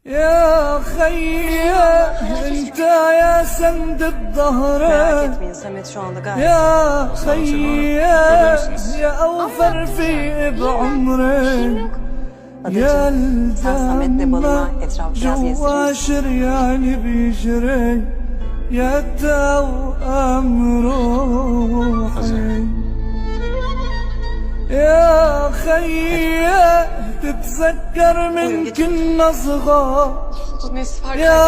يا خيي انت يا سند الظهر، Merak etmeyin, Samet şu anda gayet يا خيي يا اوفر في بعمري، يا Adacığım, sen Samet'le balına الدم etrafı biraz gezdirir جوا misin? شرياني بيجري، يا توأم روحي. يا خيي تتذكر من كنا صغار، يا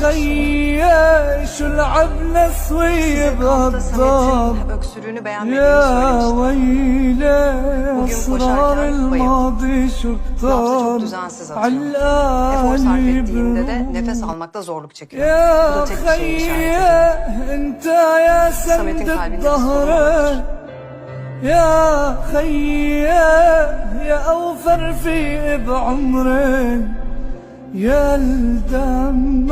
خيي شو لعبنا سوي Kampta بهالدار، Samet'in öksürüğünü beğenmediğini يا söylemiştim. ويلي Bugün اسرار koşarken bayıldı. الماضي شو Bu hafta çok كتار düzensiz atıyor. Efor sarf علقاني ettiğinde de nefes بروح. almakta zorluk çekiyor. Bu da يا tek bir şeyin خيي işareti. انت يا Samet'in سند kalbinde bir sorun الظهر، vardır. يا خيي يا اوفر في بعمري، يا الدم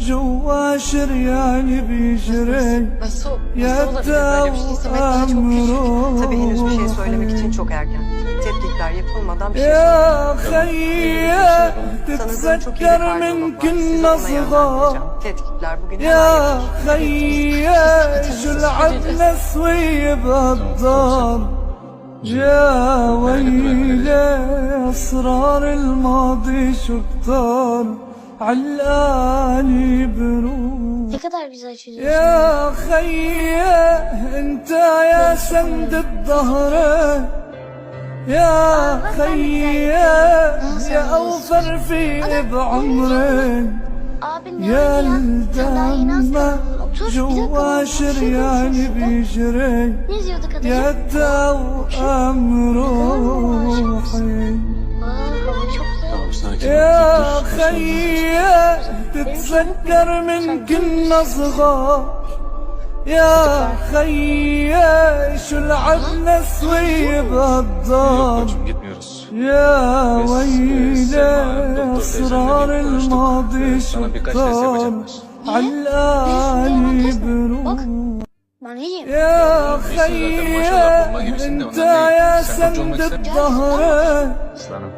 جوا شرياني بيجري، Nasıl يا olabilir böyle bir şey? Samet daha çok küçük. Tabii henüz bir şey توأم söylemek için روحي. çok erken. Tetkikler yapılmadan bir şey يا خيي Tanıdığım çok iyi bir تتذكر kardiyolog من var. Sizi كنا ona صغار، yönlendireceğim. Tetkikler bugün hemen يا yapılır. خيي شو لعبنا سوي بهالدار، يا ويلي اسرار الماضي شو كتار علقاني بروح. Ne kadar güzel çiziyorsun. يا خيي انت يا سند الظهر، يا خيي يا اوفر في بعمري، Abin ne يا öyle ya? Sen daha yeni الدم hastalandın. Otur bir dakika. جوا Bir şey شرياني konuşuyoruz. بيجري، Ne yazıyordu يا kadın? توأم روحي. Hava çok güzel. يا خيي تتذكر من كنا صغار، يا خيي شو لعبنا سوي بهالدار، Gitmiyoruz. يا Biz, ويلي Sema, doktor اسرار teyzemle konuştuk. الماضي شو Sana birkaç test كتار yapacaklar. علقاني بروح. Anneciğim. يا Neyse, خيي zaten maşallah bomba gibisin de انت ondan değil. يا Sen koç olmak سند istemiyorsun. الظهر، Aslanım.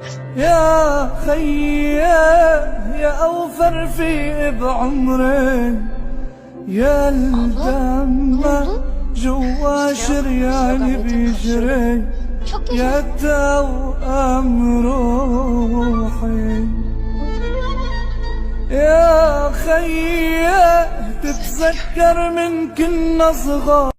يا خيي يا اوفر في بعمري، يا الدم جوا شرياني بيجري، Çok يا yaşa. توأم روحي. يا خيي تتذكر من كنا صغار.